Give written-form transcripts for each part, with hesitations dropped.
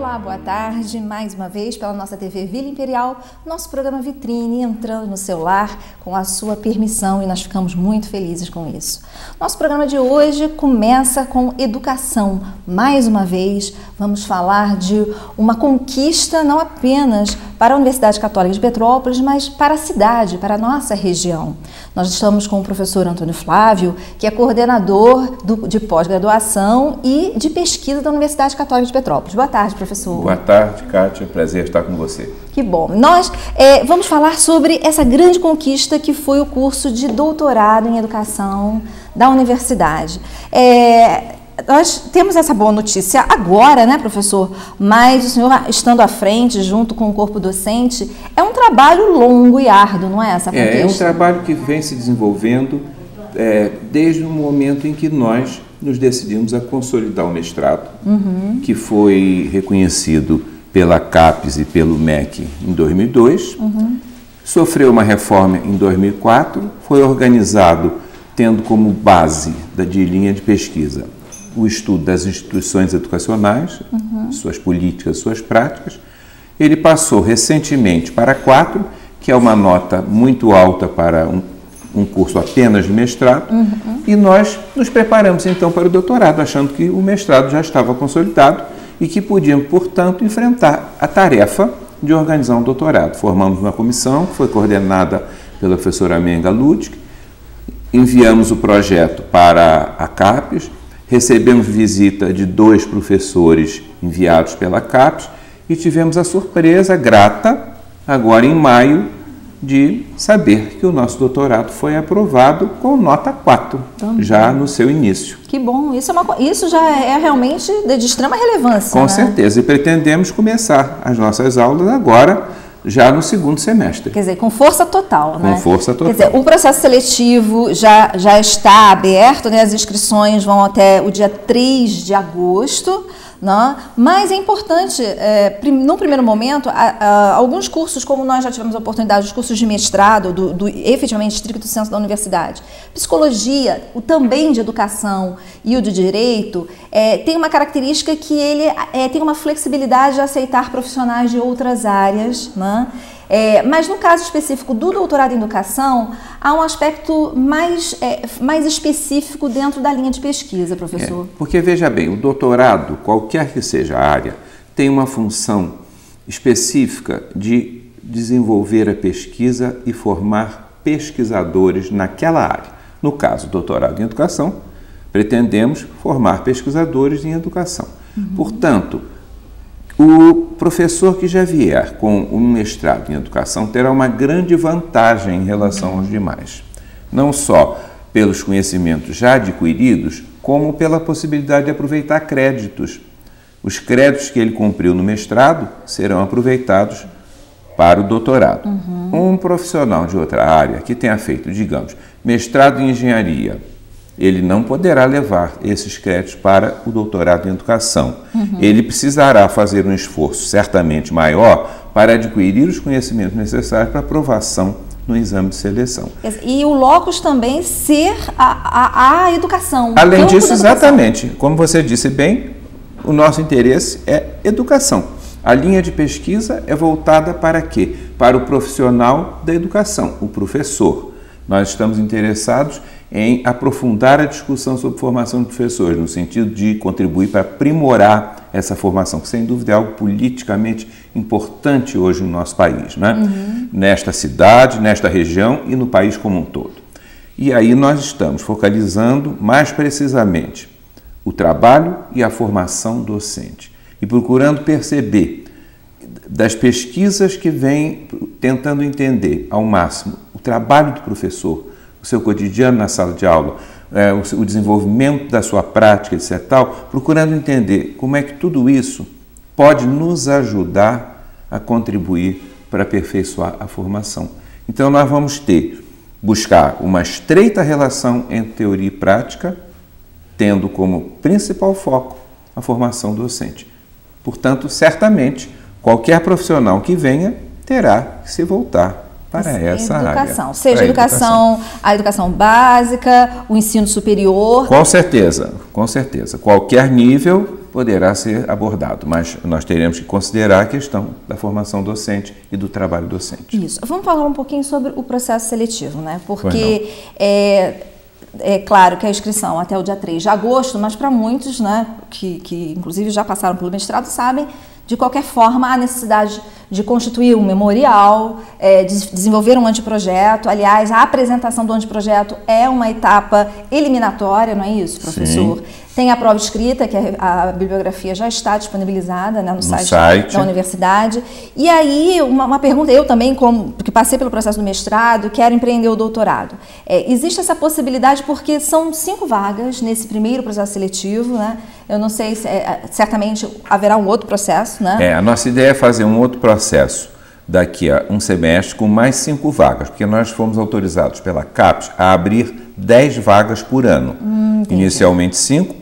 Olá, boa tarde, mais uma vez pela nossa TV Vila Imperial, nosso programa Vitrine entrando no seu lar com a sua permissão e nós ficamos muito felizes com isso. Nosso programa de hoje começa com educação. Mais uma vez, vamos falar de uma conquista não apenas para a Universidade Católica de Petrópolis, mas para a cidade, para a nossa região. Nós estamos com o professor Antônio Flávio, que é coordenador de pós-graduação e de pesquisa da Universidade Católica de Petrópolis. Boa tarde, professor. Boa tarde, Kátia. Prazer estar com você. Que bom. Nós vamos falar sobre essa grande conquista que foi o curso de doutorado em educação da universidade. Nós temos essa boa notícia agora, né, professor? Mas o senhor estando à frente, junto com o corpo docente, é um trabalho longo e árduo, não é essa conquista? É um trabalho que vem se desenvolvendo desde o momento em que nós nos decidimos a consolidar o mestrado, que foi reconhecido pela CAPES e pelo MEC em 2002, sofreu uma reforma em 2004, foi organizado tendo como base de linha de pesquisa o estudo das instituições educacionais, suas políticas, suas práticas. Ele passou recentemente para 4, que é uma nota muito alta para um curso apenas de mestrado, e nós nos preparamos então para o doutorado, achando que o mestrado já estava consolidado e que podíamos, portanto, enfrentar a tarefa de organizar um doutorado. Formamos uma comissão que foi coordenada pela professora Menga Ludwig, enviamos o projeto para a CAPES, recebemos visita de 2 professores enviados pela CAPES e tivemos a surpresa grata, agora em maio, de saber que o nosso doutorado foi aprovado com nota 4, já no seu início. Que bom, isso já é realmente de extrema relevância. Com certeza, e pretendemos começar as nossas aulas agora, já no segundo semestre. Quer dizer, com força total, né? Com força total. Quer dizer, o processo seletivo já está aberto, né? As inscrições vão até o dia 3 de agosto, né? Mas é importante, no primeiro momento, alguns cursos, como nós já tivemos a oportunidade, os cursos de mestrado, efetivamente estricto senso da universidade, psicologia, o também de educação e o de direito, tem uma característica que ele tem uma flexibilidade de aceitar profissionais de outras áreas, né? Mas no caso específico do doutorado em educação, há um aspecto mais específico dentro da linha de pesquisa, professor. Porque, veja bem, o doutorado, qualquer que seja a área, tem uma função específica de desenvolver a pesquisa e formar pesquisadores naquela área. No caso, doutorado em educação, pretendemos formar pesquisadores em educação. Portanto, o professor que já vier com um mestrado em educação terá uma grande vantagem em relação aos demais. Não só pelos conhecimentos já adquiridos, como pela possibilidade de aproveitar créditos. Os créditos que ele cumpriu no mestrado serão aproveitados para o doutorado. Um profissional de outra área que tenha feito, digamos, mestrado em engenharia, ele não poderá levar esses créditos para o doutorado em educação. Ele precisará fazer um esforço certamente maior para adquirir os conhecimentos necessários para aprovação no exame de seleção. E o locus também ser a educação. Além disso, exatamente, como você disse bem, o nosso interesse é educação. A linha de pesquisa é voltada para quê? Para o profissional da educação, o professor. Nós estamos interessados em aprofundar a discussão sobre formação de professores, no sentido de contribuir para aprimorar essa formação, que sem dúvida é algo politicamente importante hoje no nosso país, né? Nesta cidade, nesta região e no país como um todo. E aí nós estamos focalizando mais precisamente o trabalho e a formação docente e procurando perceber das pesquisas que vêm tentando entender ao máximo o trabalho do professor, o seu cotidiano na sala de aula, o desenvolvimento da sua prática, etc. Procurando entender como é que tudo isso pode nos ajudar a contribuir para aperfeiçoar a formação. Então, nós vamos buscar uma estreita relação entre teoria e prática, tendo como principal foco a formação docente. Portanto, certamente, qualquer profissional que venha terá que se voltar para essa educação, área. Seja a educação básica, o ensino superior. Com certeza, com certeza. Qualquer nível poderá ser abordado, mas nós teremos que considerar a questão da formação docente e do trabalho docente. Isso. Vamos falar um pouquinho sobre o processo seletivo, né? Porque é claro que a inscrição até o dia 3 de agosto, mas para muitos, né, que inclusive já passaram pelo mestrado, sabem, de qualquer forma, a necessidade de constituir um memorial, de desenvolver um anteprojeto. Aliás, a apresentação do anteprojeto é uma etapa eliminatória, não é isso, professor? Sim. Tem a prova escrita, que a bibliografia já está disponibilizada, né, no site da universidade. E aí, uma pergunta, eu também, porque passei pelo processo do mestrado, quero empreender o doutorado. Existe essa possibilidade porque são 5 vagas nesse primeiro processo seletivo, né? Eu não sei se certamente haverá um outro processo, né? A nossa ideia é fazer um outro processo daqui a um semestre com mais 5 vagas, porque nós fomos autorizados pela CAPES a abrir 10 vagas por ano. Inicialmente 5,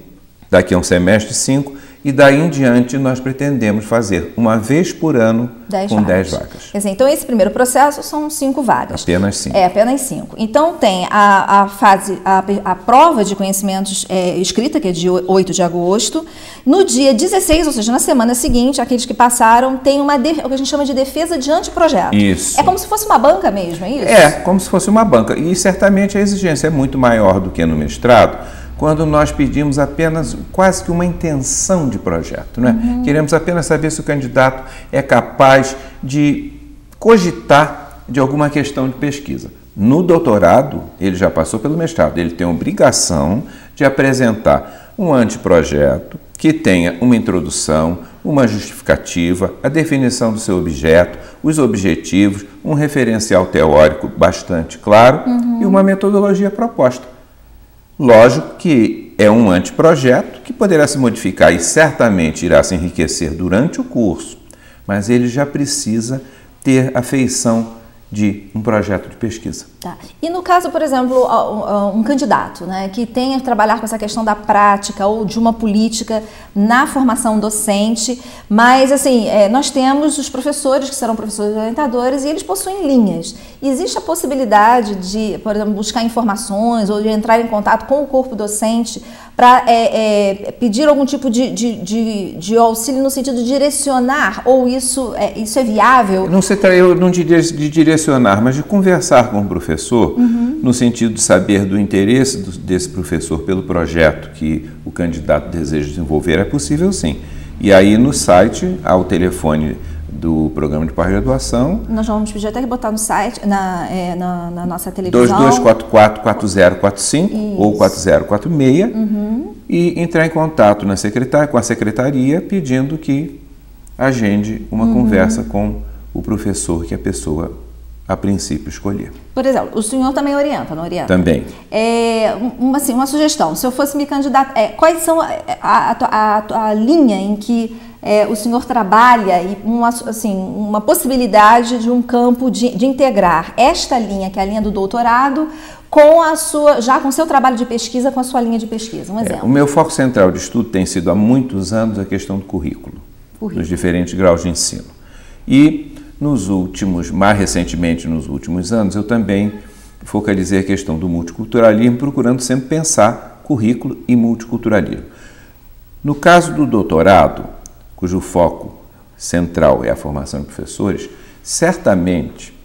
daqui a um semestre 5, e daí em diante nós pretendemos fazer uma vez por ano 10 vagas. Quer dizer, então esse primeiro processo são 5 vagas. Apenas 5. Apenas 5. Então tem a prova de conhecimentos escrita, que é de 8 de agosto. No dia 16, ou seja, na semana seguinte, aqueles que passaram, tem o que a gente chama de defesa de anteprojeto. Isso. É como se fosse uma banca mesmo, é isso? Como se fosse uma banca. E certamente a exigência é muito maior do que no mestrado, quando nós pedimos apenas quase que uma intenção de projeto, né? Queremos apenas saber se o candidato é capaz de cogitar de alguma questão de pesquisa. No doutorado, ele já passou pelo mestrado, ele tem a obrigação de apresentar um anteprojeto que tenha uma introdução, uma justificativa, a definição do seu objeto, os objetivos, um referencial teórico bastante claro e uma metodologia proposta. Lógico que é um anteprojeto que poderá se modificar e certamente irá se enriquecer durante o curso, mas ele já precisa ter a feição de um projeto de pesquisa. Tá. E no caso, por exemplo, um candidato, né, que tenha que trabalhar com essa questão da prática ou de uma política na formação docente, mas assim, nós temos os professores que serão professores orientadores e eles possuem linhas. Existe a possibilidade de, por exemplo, buscar informações ou de entrar em contato com o corpo docente para pedir algum tipo de auxílio no sentido de direcionar, ou isso é viável? Eu não diria de direcionar, mas de conversar com o professor, no sentido de saber do interesse desse professor pelo projeto que o candidato deseja desenvolver, é possível sim. E aí no site, há o telefone do programa de pós-graduação. Nós vamos pedir até que botar no site, na nossa televisão. 2244-4045 ou 4046 e entrar em contato com a secretaria pedindo que agende uma conversa com o professor que a pessoa, a princípio, escolher. Por exemplo, o senhor também orienta, não orienta? Também. Uma sugestão, se eu fosse me candidatar, quais são a linha em que o senhor trabalha e uma possibilidade de um campo de integrar esta linha, que é a linha do doutorado, com com o seu trabalho de pesquisa, com a sua linha de pesquisa? Um exemplo. O meu foco central de estudo tem sido há muitos anos a questão do currículo. Nos diferentes graus de ensino. E mais recentemente, nos últimos anos, eu também focalizei a questão do multiculturalismo, procurando sempre pensar currículo e multiculturalismo. No caso do doutorado, cujo foco central é a formação de professores, certamente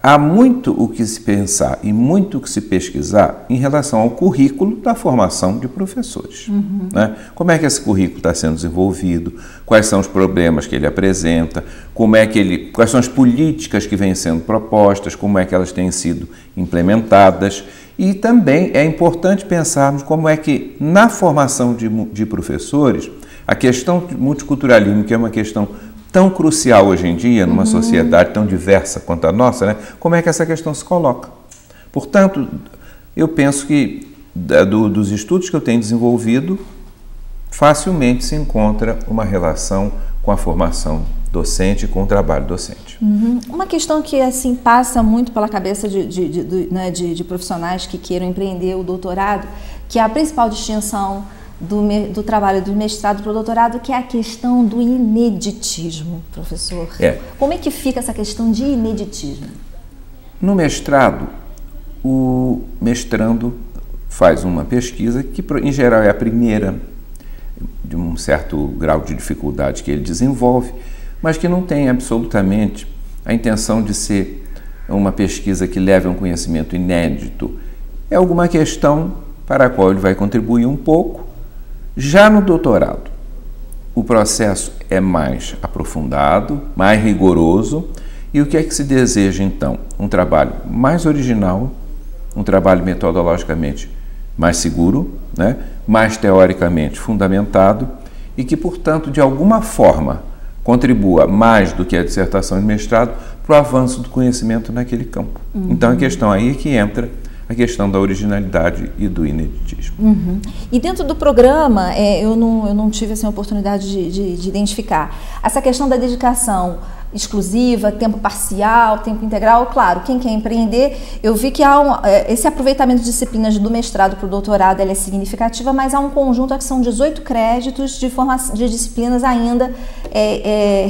há muito o que se pensar e muito o que se pesquisar em relação ao currículo da formação de professores. Né? Como é que esse currículo está sendo desenvolvido, quais são os problemas que ele apresenta, quais são as políticas que vêm sendo propostas, como é que elas têm sido implementadas. E também é importante pensarmos como é que, na formação de professores, a questão do multiculturalismo, que é uma questão tão crucial hoje em dia, numa sociedade tão diversa quanto a nossa, né? Como é que essa questão se coloca? Portanto, eu penso que dos estudos que eu tenho desenvolvido, facilmente se encontra uma relação com a formação docente e com o trabalho docente. Uma questão que assim passa muito pela cabeça de profissionais que queiram empreender o doutorado, que é a principal distinção do trabalho do mestrado para o doutorado, que é a questão do ineditismo, professor. Como é que fica essa questão de ineditismo? No mestrado, o mestrando faz uma pesquisa que, em geral, é a primeira de um certo grau de dificuldade que ele desenvolve, mas que não tem absolutamente a intenção de ser uma pesquisa que leve a um conhecimento inédito. É alguma questão para a qual ele vai contribuir um pouco. Já no doutorado, o processo é mais aprofundado, mais rigoroso, e o que é que se deseja então? Um trabalho mais original, um trabalho metodologicamente mais seguro, né? Mais teoricamente fundamentado e que, portanto, de alguma forma contribua mais do que a dissertação de mestrado para o avanço do conhecimento naquele campo. Então a questão aí é que entra a questão da originalidade e do ineditismo. E dentro do programa, eu não tive assim, a oportunidade de identificar essa questão da dedicação exclusiva, tempo parcial, tempo integral. Claro, quem quer empreender, eu vi que há esse aproveitamento de disciplinas do mestrado para o doutorado, ela é significativa, mas há um conjunto que são 18 créditos de disciplinas ainda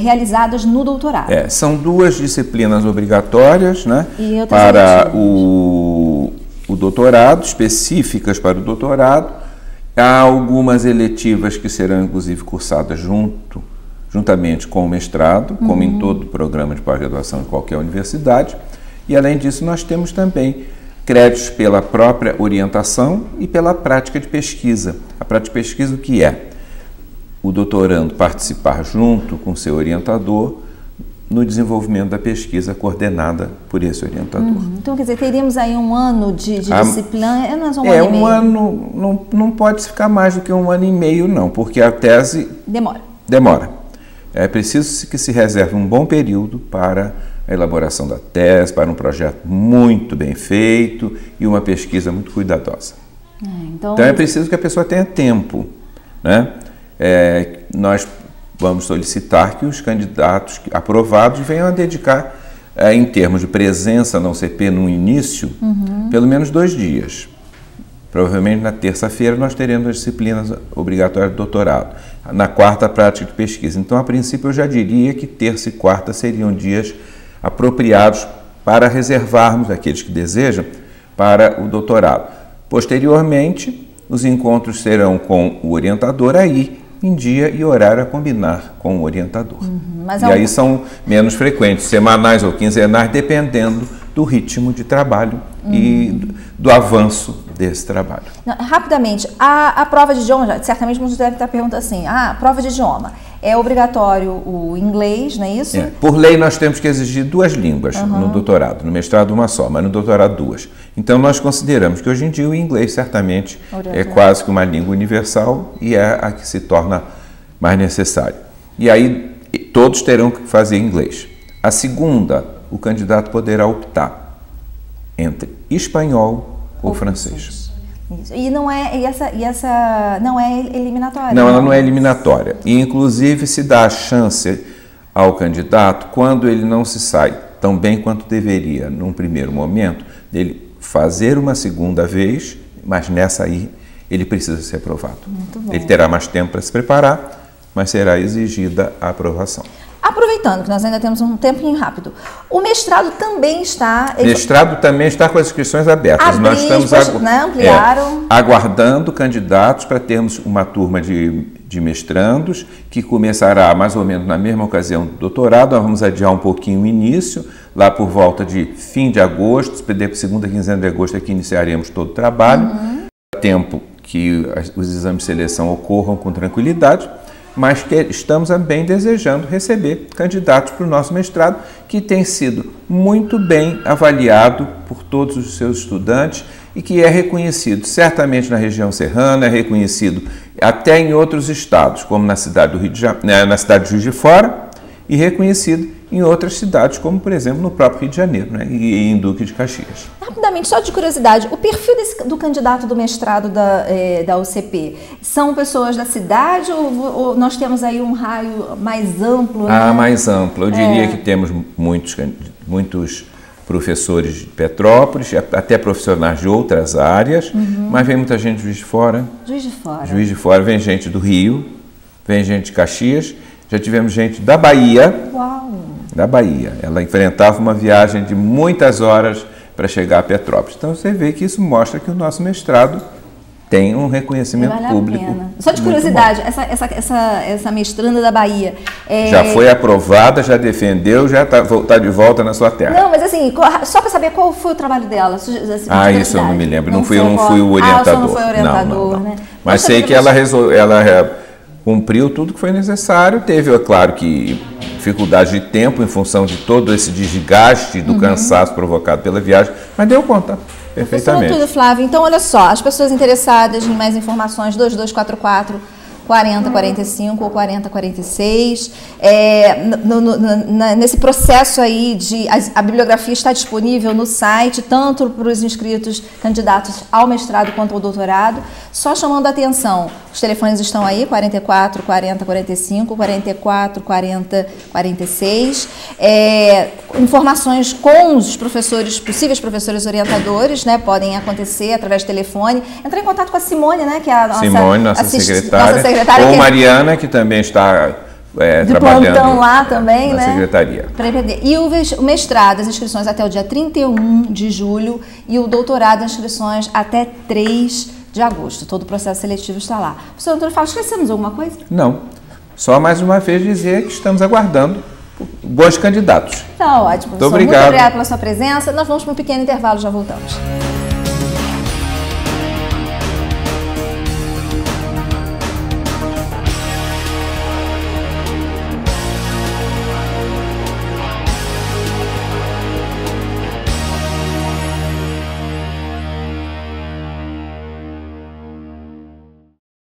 realizadas no doutorado. São 2 disciplinas obrigatórias, né, para o doutorado, específicas para o doutorado. Há algumas eletivas que serão, inclusive, cursadas juntamente com o mestrado, como em todo programa de pós-graduação em qualquer universidade. E, além disso, nós temos também créditos pela própria orientação e pela prática de pesquisa. A prática de pesquisa, o que é? O doutorando participar junto com seu orientador no desenvolvimento da pesquisa coordenada por esse orientador. Então, quer dizer, teríamos aí um ano de disciplina, um ano e meio? Um ano, não pode ficar mais do que 1 ano e meio, não, porque a tese demora. É preciso que se reserve um bom período para a elaboração da tese, para um projeto muito bem feito e uma pesquisa muito cuidadosa. Então é preciso que a pessoa tenha tempo, né? Nós vamos solicitar que os candidatos aprovados venham a dedicar, em termos de presença na UCP no início, pelo menos 2 dias. Provavelmente na terça-feira nós teremos as disciplinas obrigatórias de doutorado. Na quarta, a prática de pesquisa. Então, a princípio, eu já diria que terça e quarta seriam dias apropriados para reservarmos aqueles que desejam para o doutorado. Posteriormente, os encontros serão com o orientador aí, em dia e horário a combinar com o orientador. Aí são menos frequentes, semanais ou quinzenais, dependendo do ritmo de trabalho e do avanço desse trabalho. Rapidamente, a prova de idioma, certamente muitos devem estar perguntando assim, a prova de idioma, é obrigatório o inglês, não é isso? Por lei nós temos que exigir 2 línguas no doutorado, no mestrado uma só, mas no doutorado 2. Então nós consideramos que hoje em dia o inglês certamente é quase que uma língua universal e é a que se torna mais necessária. E aí todos terão que fazer inglês. A segunda, o candidato poderá optar entre espanhol ou francês. Isso. E essa não é eliminatória? Não, ela não é eliminatória. E, inclusive, se dá a chance ao candidato, quando ele não se sai tão bem quanto deveria, num primeiro momento, dele fazer uma segunda vez, mas nessa aí ele precisa ser aprovado. Ele terá mais tempo para se preparar, mas será exigida a aprovação. Aproveitando que nós ainda temos um tempinho rápido, o mestrado também está... Mestrado também está com as inscrições abertas. Nós estamos ampliaram. Aguardando candidatos para termos uma turma de mestrandos que começará mais ou menos na mesma ocasião do doutorado. Nós vamos adiar um pouquinho o início, lá por volta de fim de agosto, segunda quinzena de agosto é que iniciaremos todo o trabalho. Tempo que os exames de seleção ocorram com tranquilidade, mas que estamos também desejando receber candidatos para o nosso mestrado, que tem sido muito bem avaliado por todos os seus estudantes e que é reconhecido certamente na região serrana, é reconhecido até em outros estados, como na cidade do Rio de Janeiro, na cidade de Juiz de Fora, e reconhecido em outras cidades, como por exemplo no próprio Rio de Janeiro, né, e em Duque de Caxias. Rapidamente, só de curiosidade, o perfil do candidato do mestrado da UCP, são pessoas da cidade ou nós temos aí um raio mais amplo? Né? Mais amplo. Eu diria que temos muitos professores de Petrópolis, até profissionais de outras áreas, mas vem muita gente de Juiz de Fora. Juiz de Fora. Juiz de Fora, vem gente do Rio, vem gente de Caxias, já tivemos gente da Bahia. Uau! Da Bahia. Ela enfrentava uma viagem de muitas horas para chegar a Petrópolis. Então você vê que isso mostra que o nosso mestrado tem um reconhecimento vale público. A pena. Só de curiosidade, essa mestranda da Bahia... Já foi aprovada, já defendeu, já está de volta na sua terra. Não, mas assim, só para saber qual foi o trabalho dela. Assim, isso eu não me lembro. Eu não fui o orientador. Não foi o orientador, não. Né? Mas sei que ela cumpriu tudo que foi necessário. Teve, é claro, que dificuldade de tempo em função de todo esse desgaste do cansaço provocado pela viagem, mas deu conta. Perfeitamente. Tudo, Flávio. Então, olha só, as pessoas interessadas em mais informações, 2244 4045 ou 4046. Nesse processo aí a bibliografia está disponível no site, tanto para os inscritos candidatos ao mestrado quanto ao doutorado. Só chamando a atenção, os telefones estão aí, 44 40 45, 44 40 46. Informações com os professores, possíveis professores orientadores, né, podem acontecer através do telefone. Entrar em contato com a Simone, né, que é a nossa secretária. Ou Mariana, que também está trabalhando lá também, na secretaria. E o mestrado, as inscrições até o dia 31 de julho e o doutorado, as inscrições até 3 de agosto. Todo o processo seletivo está lá. Professor Antônio Fausto, esquecemos alguma coisa? Não. Só mais uma vez dizer que estamos aguardando bons candidatos. Tá ótimo. Muito obrigado. Muito obrigada pela sua presença. Nós vamos para um pequeno intervalo, já voltamos.